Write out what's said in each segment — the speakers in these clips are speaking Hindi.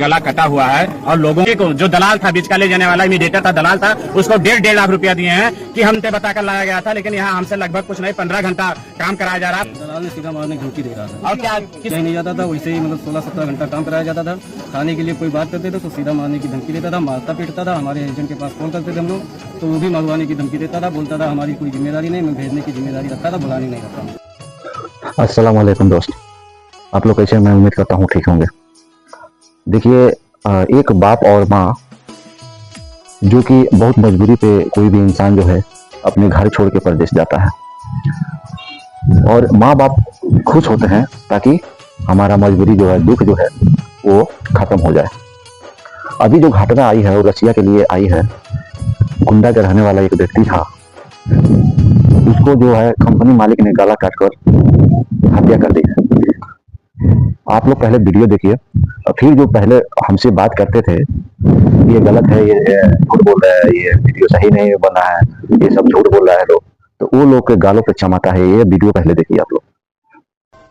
गला कटा हुआ है और लोगों को जो दलाल था, बीच का ले जाने वाला इमीडिएटर था, दलाल था, उसको 1.5 लाख रुपया दिए हैं कि हमसे बताकर लाया गया था, लेकिन यहाँ हमसे लगभग कुछ नहीं 15 घंटा काम कराया जा रहा है। दलाल ने सीधा मारने की धमकी दे रहा था और क्या कहीं नहीं जाता था, वैसे ही मतलब 16-17 घंटा काम कराया जाता था। खाने के लिए कोई बात करते थे तो सीधा मारने की धमकी देता था, मारता पीटता था। हमारे एजेंट के पास फोन करते थे हम लोग तो वो भी मंगवाने की धमकी देता था, बोलता था हमारी कोई जिम्मेदारी नहीं, मैं भेजने की जिम्मेदारी रखता था, बुलाने नहीं रखता। अस्सलाम वालेकुम दोस्त, आप लोग कैसे? मैं उम्मीद करता हूँ ठीक होंगे। देखिए, एक बाप और माँ जो कि बहुत मजबूरी पे कोई भी इंसान जो है अपने घर छोड़ के परदेश जाता है, और माँ बाप खुश होते हैं ताकि हमारा मजबूरी जो है, दुख जो है वो खत्म हो जाए। अभी जो घटना आई है वो रसिया के लिए आई है। गुंडा का रहने वाला एक व्यक्ति था, उसको जो है कंपनी मालिक ने गला काटकर हत्या कर दी है। आप लोग पहले वीडियो देखिए, फिर जो पहले हमसे बात करते थे ये गलत है, ये झूठ बोल रहा है, ये वीडियो सही नहीं बना है, ये सब झूठ बोल रहा है लोग, तो वो लोग के गालों पे चमाता है। ये वीडियो पहले देखिए आप लोग।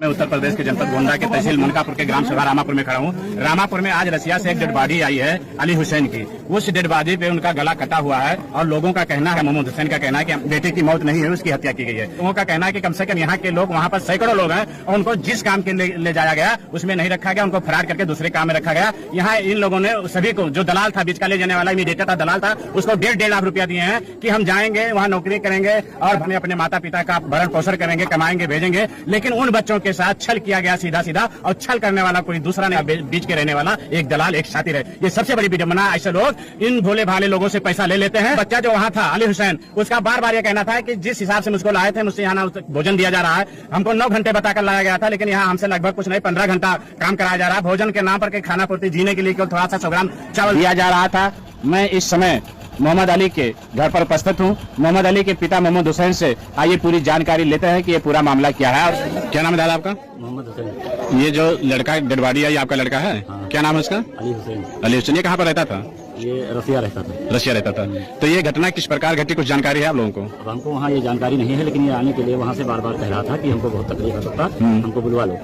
मैं उत्तर प्रदेश के जनपद गोंडा के तहसील मुनकापुर के ग्राम सभा रामापुर में खड़ा हूँ। रामापुर में आज रसिया से एक डेड बॉडी आई है अली हुसैन की। उस डेड बॉडी पे उनका गला कटा हुआ है और लोगों का कहना है, मोहम्मद हुसैन का कहना है कि बेटे की मौत नहीं है, उसकी हत्या की गई है। लोगों का कहना है कि कम से कम यहाँ के लोग, वहाँ पर सैकड़ों लोग हैं और उनको जिस काम के ले जाया गया उसमें नहीं रखा गया, उनको फरार करके दूसरे काम में रखा गया। यहाँ इन लोगों ने सभी को, जो दलाल था, बीच का ले जाने वाला इमीडिएटर था, दलाल था, उसको 1.5 लाख रुपया दिए हैं कि हम जाएंगे वहाँ नौकरी करेंगे और हमें अपने माता पिता का भरण पोषण करेंगे, कमाएंगे, भेजेंगे। लेकिन उन बच्चों के साथ छल किया सीधा सीधा, और छल करने वाला कोई दूसरा नहीं, बीच के रहने वाला एक दलाल, एक शातिर है। ये सबसे बड़ी विडंबना। ऐसे लोग इन भोले भाले लोगों से पैसा ले लेते हैं। बच्चा जो वहाँ था अली हुसैन, उसका बार बार ये कहना था कि जिस हिसाब से मुझको लाए थे, मुझसे यहाँ भोजन दिया जा रहा है। हमको 9 घंटे बताकर लाया गया था, लेकिन यहाँ हमसे लगभग कुछ नहीं 15 घंटा काम कराया जा रहा है। भोजन के नाम पर के खाना पूर्ति, जीने के लिए केवल थोड़ा सा 100 ग्राम चावल दिया जा रहा था। मैं इस समय मोहम्मद अली के घर पर उपस्थित हूँ। मोहम्मद अली के पिता मोहम्मद हुसैन से आइए पूरी जानकारी लेते हैं कि ये पूरा मामला क्या है। और क्या नाम है दादा आपका? मोहम्मद हुसैन। ये जो लड़का डेड बॉडी है, ये आपका लड़का है? हाँ। क्या नाम है उसका? अली हुसैन। अली हुसैन। ये कहाँ पर रहता था? ये रसिया रहता था। रसिया रहता था। तो ये घटना किस प्रकार घटी, कुछ जानकारी है आप लोगों को? अब हमको वहाँ ये जानकारी नहीं है, लेकिन ये आने के लिए वहाँ से बार बार कह रहा था कि हमको बहुत तकलीफ है सकता, हमको बुलवा लो।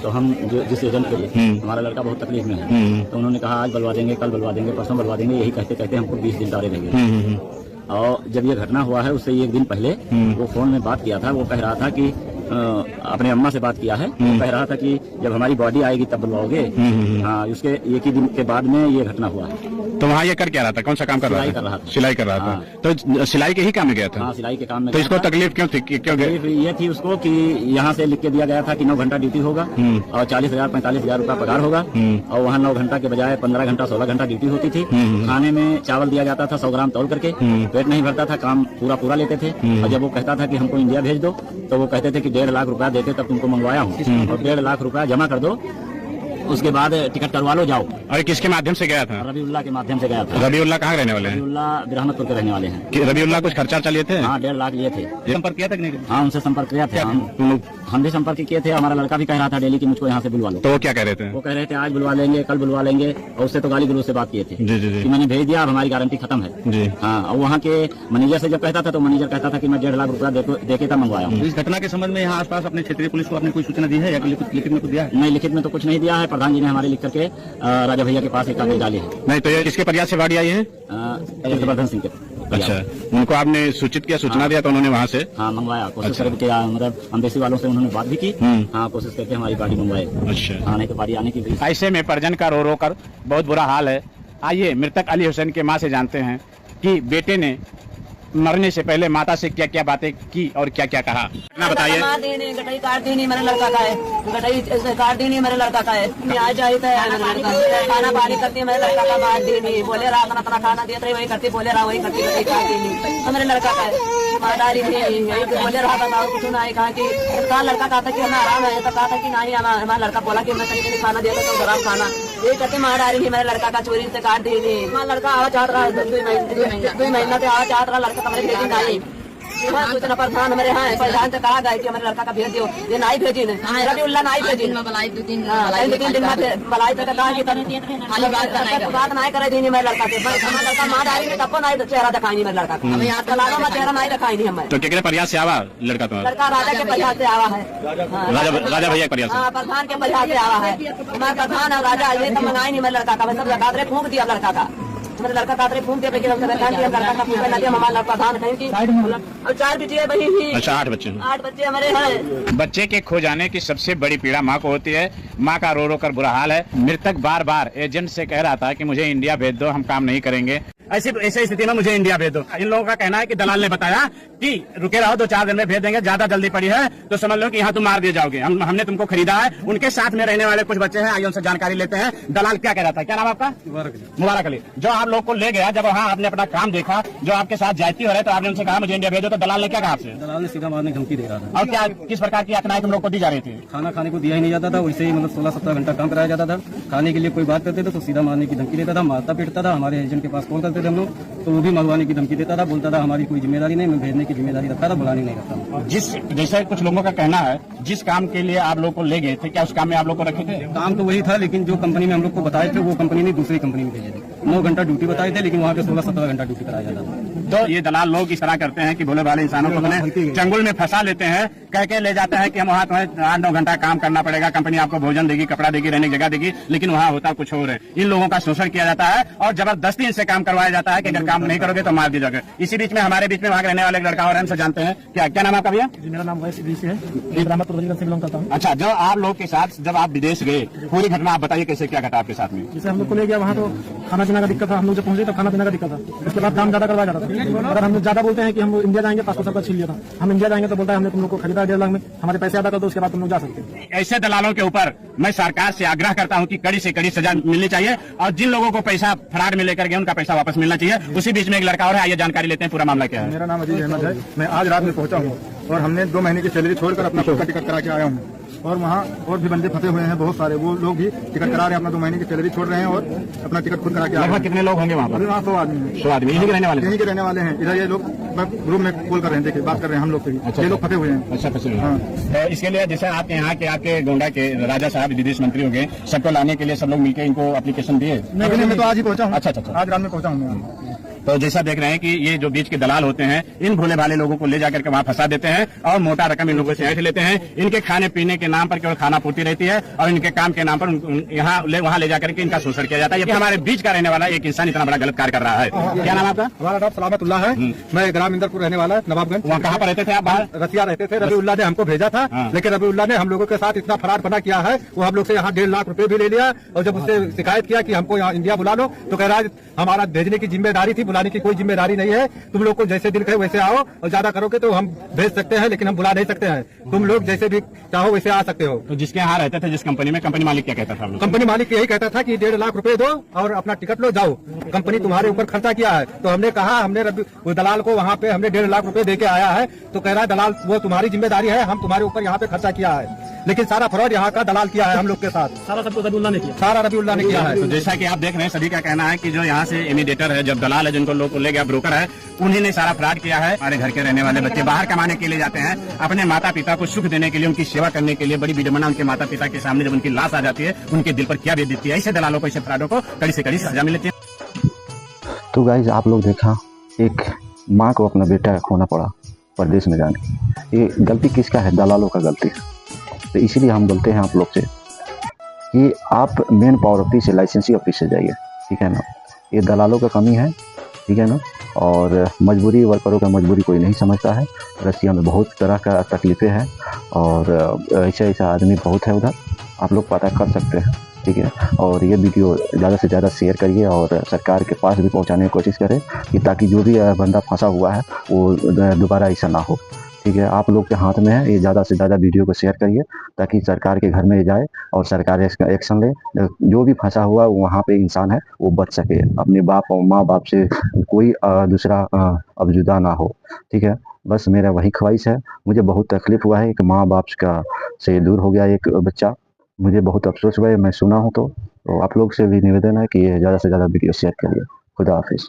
तो हम जिस एजेंट के लिए, हमारा लड़का बहुत तकलीफ में है, तो उन्होंने कहा आज बुलवा देंगे, कल बुलवा देंगे, परसों बुलवा देंगे। यही कहते कहते हमको 20 दिन डाले लगे। और जब ये घटना हुआ है उससे 1 दिन पहले वो फोन में बात किया था। वो कह रहा था कि अपने अम्मा से बात किया है। वो कह रहा था कि जब हमारी बॉडी आएगी तब बुलवाओगे। हाँ, उसके 1 ही दिन के बाद में ये घटना हुआ है। तो वहाँ ये कर क्या रहा था? कौन सा काम कर रहा था? सिलाई कर रहा था। तो सिलाई के ही काम में गया था? हाँ, सिलाई के काम में। तो इसको तकलीफ क्यों थी? क्यों तकलीफ ये थी उसको कि यहाँ से लिख के दिया गया था कि 9 घंटा ड्यूटी होगा और 40,000-45,000 रुपया पगार होगा, और वहाँ 9 घंटा के बजाय 15 घंटा 16 घंटा ड्यूटी होती थी। खाने में चावल दिया जाता था 100 ग्राम तौल करके, पेट नहीं भरता था, काम पूरा लेते थे। और जब वो कहता था कि हमको इंडिया भेज दो, तो वो कहते थे कि 1.5 लाख रुपया देते तब तुमको मंगवाया हूँ, और 1.5 लाख रुपया जमा कर दो, उसके बाद टिकट करवा लो, जाओ। और किसके माध्यम से गया था? रबीउल्लाह के माध्यम से गया था। रबीउल्लाह कहाँ रहने वाले हैं? रबीउल्लाह बिरहमतपुर के रहने वाले हैं। रबीउल्लाह कुछ खर्चा लिए थे? हाँ, 1.5 लाख लिए थे। संपर्क किया था कि नहीं? हाँ, उनसे संपर्क किया था। हम भी संपर्क किए थे। हमारा लड़का भी कह रहा था डेली की मुझको यहाँ से बुलवा लो। तो वो क्या कह रहे थे? वो कह रहे थे आज बुलवा लेंगे, कल बुलवा लेंगे, और उससे तो गाली गलौज से बात किए थे जी। कि मैंने भेज दिया, अब हमारी गारंटी खत्म है जी। हाँ, और वहाँ के मैनेजर से जब कहता था तो मैनेजर कहता था कि मैं 1.5 लाख रुपया देके तब मंगवाया हूँ। इस घटना के संबंध में यहाँ आसपास अपने क्षेत्रीय पुलिस को आपने कोई सूचना दी है या लिखित में कुछ दिया है? नहीं, लिखित में तो कुछ नहीं दिया है। प्रधान जी ने हमारे लिख करके राजा भैया के पास एक कागज डाले हैं। नहीं, तो ये किसके प्रयास से बॉडी आई है? जबरदन सिंह के। अच्छा, उनको आपने सूचित किया, सूचना दिया, तो उन्होंने वहाँ से? हाँ, मंगवाया। कोशिश करके मतलब अम्बेसी वालों से उन्होंने बात भी की। हाँ, कोशिश करके हमारी गाड़ी मंगवाए। अच्छा, आने की बारी आने की भी। ऐसे में परिजन का रो कर बहुत बुरा हाल है। आइए मृतक अली हुसैन के माँ से जानते हैं कि बेटे ने मरने से पहले माता से क्या क्या बातें की और क्या क्या कहा। घटना बताइए। गटाई काट दी नहीं, मेरे लड़का का है। गटाई काट दी नहीं, मेरे लड़का का है। आज आई था खाना पानी करती है, मेरे लड़का का मार दी नहीं। बोले रहा अपना खाना दिया था वही करती, बोले रहा वही करती, गटाई काट दी नहीं, मेरे लड़का का है। मादारी नहीं बोले रहा बताओ कुछ ना। कहा कि कहा लड़का कहा था कि हमें आराम है, तो कहा था कि नहीं, हमारा लड़का बोला कि मैं कहीं खाना दिया था तो गरम खाना ये करते मार डाली नहीं, मेरे लड़का का चोरी से काट दी नहीं। हमारा लड़का आवा चाहत रहा 2 महीना से आवा चाहत रहा लड़का कमरे लेकिन नहीं कुछ न प्रधान हमारे यहाँ है, प्रधान से कहा गया कि हमारे लड़का का भेज दियो, ये नहीं भेजी ने, रबीउल्ला नहीं भेजी, 2-3 दिन में बलाई तक कहा कि बात नहीं करे दी मेरे लड़का से, हमारा लड़का माँ डाली में तब नहीं चेहरा दिखाई मेरे लड़का का, यहाँ तलालों में चेहरा नहीं दिखाई नहीं हमें। तो क्या प्रयास से आवा लड़का तुम्हारा? लड़का राजा के प्रयास से आवा है, राजा भैया प्रयास? हाँ, प्रधान के प्रयास से आवा है, हमारा प्रधान और राजा ये तो मंगाई नहीं मेरे लड़का का, मैं सब कातरे फूंक दिया लड़का का, मेरे लड़का कातरे फूंक दिया, लेकिन हमसे लड़का का फूंक ना दिया, हमारा प्रधान कहीं की और 4 बेटियां बनी थी। अच्छा, 8 बच्चे? 8 बच्चे हमारे हैं। बच्चे के खो जाने की सबसे बड़ी पीड़ा माँ को होती है। माँ का रो रो कर बुरा हाल है। मृतक बार बार एजेंट से कह रहा था कि मुझे इंडिया भेज दो, हम काम नहीं करेंगे। ऐसी स्थिति में मुझे इंडिया भेज दो। इन लोगों का कहना है कि दलाल ने बताया कि रुके रहो, 2-4 दिन में भेज देंगे, ज्यादा जल्दी पड़ी है तो समझ लो कि यहाँ तुम मार दिए जाओगे, हमने तुमको खरीदा है। उनके साथ में रहने वाले कुछ बच्चे हैं, आइए उनसे जानकारी लेते हैं। दलाल क्या कह रहा था? क्या नाम आपका? मुबारक अली। जो आप लोग को ले गया, जब वहाँ आपने अपना काम देखा, जो आपके साथ जाती हो रहे, तो आपने उनसे कहा मुझे इंडिया भेजो, तो दलाल ने क्या कहा आपसे? दलाल ने सीधा मारने की धमकी दे रहा था। और क्या किस प्रकार की यातनाएं तुम लोग को दी जा रही थी? खाना खाने को दिया ही नहीं जाता था, वैसे ही मतलब 16-17 घंटा काम कराया जाता था। खाने के लिए कोई बात करते थे तो सीधा मारने की धमकी देता था, मारता पीटता था। हमारे एजेंट के पास कॉल करते थे हम लोग, तो वो भी मरवाने की धमकी देता था, बोलता था हमारी कोई जिम्मेदारी नहीं, मैं भेजने की जिम्मेदारी रखता था, बुलाने नहीं रखता। जैसे कुछ लोगों का कहना है, जिस काम के लिए आप लोग को ले गए थे, क्या उस काम में आप लोग को रखे थे? काम तो वही था, लेकिन जो कंपनी में हम लोग को बताए थे वो कंपनी ने दूसरी कंपनी में भेजे थे। 9 घंटा ड्यूटी बताए थे, लेकिन वहाँ पे 16-17 घंटा ड्यूटी कराया जाता था। तो ये दलाल लोग इस तरह करते हैं कि भोले भाले इंसानों को चंगुल में फंसा लेते हैं, कह के ले जाते हैं कि हम वहाँ तुम्हें 8-9 घंटा काम करना पड़ेगा, कंपनी आपको भोजन देगी, कपड़ा देगी, रहने की जगह देगी, लेकिन वहाँ होता कुछ और है। इन लोगों का शोषण किया जाता है और जबरदस्ती इनसे काम करवाया जाता है कि अगर काम नहीं करोगे तो मार दिया जाएगा। इसी बीच में हमारे बीच में वहाँ रहने वाले लड़का और हमसे जानते हैं। क्या नाम आपका भैया? मेरा नाम वैसे है, से बिलोंग करता हूँ। अच्छा, जो आप लोग के साथ जब आप विदेश गए, पूरी घटना आप बताइए, कैसे क्या घटा आपके साथ में? जैसे हम लोग को ले गया वहाँ, तो खाना पीना का दिक्कत था, हम लोग जब पहुंचे तो खाना पीना का दिक्कत था। उसके बाद काम ज्यादा करवाया जाता था। अगर हम लोग ज्यादा बोलते हैं कि हम इंडिया जाएंगे, पासपोर्ट सबका छीन लिया था, हम इंडिया जाएंगे तो बोलता है हमने तुम लोग को खरीदा 1.5 लाख में, हमारे पैसे अदा कर दो, उसके बाद तुम लोग जा सकते हैं। ऐसे दलालों के ऊपर मैं सरकार से आग्रह करता हूं कि कड़ी से कड़ी सजा मिलनी चाहिए और जिन लोगों को पैसा फराड में लेकर गए उनका पैसा वापस मिलना चाहिए। उसी बीच में एक लड़का और है, आइए जानकारी लेते हैं, पूरा मामला क्या है। मेरा नाम अजीज अहमद है। मैं आज रात में पहुंचा हूं और हमने 2 महीने की सैलरी छोड़कर अपना खुद का टिकट करा के आया हूं। और वहाँ और भी बंदे फंसे हुए हैं बहुत सारे, वो लोग भी टिकट करा रहे हैं, अपना 2 महीने की सैलरी छोड़ रहे हैं और अपना टिकट खुद करा के आ रहे हैं। कितने लोग होंगे वहाँ पर? वहाँ 100 आदमी हैं। 100 आदमी यहीं के रहने वाले? यहीं के रहने वाले हैं। इधर ये लोग ग्रुप में कॉल कर रहे हैं, देखिए बात कर रहे हैं हम लोग से भी। ये लोग फंसे हुए हैं। अच्छा, फंसे हुए हैं। इसके लिए जैसे आपके यहाँ के आपके गोंडा के राजा साहब विदेश मंत्री हो गए, सबको लाने के लिए सब लोग मिलकर इनको एप्लीकेशन दिए? नहीं, मैं तो आज ही पहुंचा हूँ। अच्छा, आज रात में पहुंचा हूँ। तो जैसा देख रहे हैं कि ये जो बीच के दलाल होते हैं, इन भोले भाले लोगों को ले जाकर के वहाँ फंसा देते हैं और मोटा रकम इन लोगों से ऐंठ लेते हैं। इनके खाने पीने के नाम पर केवल खाना पूर्ति रहती है और इनके काम के नाम पर वहाँ ले जाकर के इनका शोषण किया जाता है। ये हमारे बीच का रहने वाला एक इंसान इतना बड़ा गलत कार्य कर रहा है। क्या नाम आपका? हमारा नाम सलामतुल्लाह है। मैं ग्राम इंदरपुर रहने वाला, नवाबगंज। वहाँ कहाँ पर रहते थे आप? बाहर रसिया रहते थे। रबीउल्लाह ने हमको भेजा था, लेकिन रबीउल्लाह ने हम लोगों के साथ इतना फराड बना किया है, वो हम लोग से यहाँ 1.5 लाख रुपए भी ले लिया। और जब उससे शिकायत किया कि हमको यहाँ इंडिया बुला लो, तो कह रहा है हमारा भेजने की जिम्मेदारी थी, बुलाने की कोई जिम्मेदारी नहीं है। तुम लोग को जैसे दिल करे वैसे आओ, और ज्यादा करोगे तो हम भेज सकते हैं, लेकिन हम बुला नहीं सकते हैं। तुम लोग जैसे भी चाहो वैसे आ सकते हो। तो जिसके यहाँ रहते थे, जिस कंपनी में, कंपनी मालिक क्या कहता था? कंपनी मालिक यही कहता था कि 1.5 लाख रुपए दो और अपना टिकट लो, जाओ, कंपनी तुम्हारे ऊपर खर्चा किया है। तो हमने कहा, हमने वो दलाल को वहाँ पे हमने 1.5 लाख रुपए दे के आया है, तो कह रहा है दलाल वो तुम्हारी जिम्मेदारी है, हम तुम्हारे ऊपर यहाँ पे खर्चा किया है। लेकिन सारा फ्रॉड यहाँ का दलाल किया है हम लोग के साथ, सारा सब रबीउल्लाह ने किया, सारा रबीउल्लाह ने किया है। तो जैसा कि आप देख रहे हैं, सभी का कहना है कि जो यहाँ से इमीडिएटर है, जब दलाल है, जिनको लोग को ले गया, ब्रोकर है, उन्हीं ने सारा फ्रॉड किया है। हमारे घर के रहने वाले बच्चे बाहर कमाने के लिए जाते हैं, अपने माता पिता को सुख देने के लिए, उनकी सेवा करने के लिए। बड़ी विडंबना उनके माता पिता के सामने जब उनकी लाश आ जाती है, उनके दिल पर क्या बीत देती है। ऐसे दलालों को, ऐसे फ्रॉडों को कड़ी से कड़ी सजा मिलती है। तो गाइज आप लोग देखा, एक माँ को अपना बेटा खोना पड़ा परदेश में जाने। ये गलती किसका है? दलालों का गलती है। तो इसीलिए हम बोलते हैं आप लोग से कि आप मेन पावर ऑफिस से, लाइसेंसी ऑफिस से जाइए, ठीक है ना। ये दलालों का कमी है, ठीक है ना। और मजबूरी, वर्करों का मजबूरी कोई नहीं समझता है। रसिया में बहुत तरह का तकलीफ़ें हैं और ऐसा आदमी बहुत है उधर, आप लोग पता कर सकते हैं, ठीक है। और ये वीडियो ज़्यादा से ज़्यादा शेयर करिए और सरकार के पास भी पहुंचाने की कोशिश करें, कि ताकि जो भी बंदा फंसा हुआ है वो दोबारा ऐसा ना हो, ठीक है। आप लोग के हाथ में है, ये ज़्यादा से ज़्यादा वीडियो को शेयर करिए ताकि सरकार के घर में जाए और सरकार इसका एक्शन ले। जो भी फंसा हुआ वहाँ पे इंसान है वो बच सके, अपने बाप और माँ बाप से कोई दूसरा अब जुदा ना हो, ठीक है। बस मेरा वही ख्वाहिश है। मुझे बहुत तकलीफ़ हुआ है, एक माँ बाप का से दूर हो गया एक बच्चा, मुझे बहुत अफसोस हुआ है। मैं सुना हूँ तो आप लोग से भी निवेदन है कि ये ज़्यादा से ज़्यादा वीडियो शेयर करिए। खुदा हाफिज़।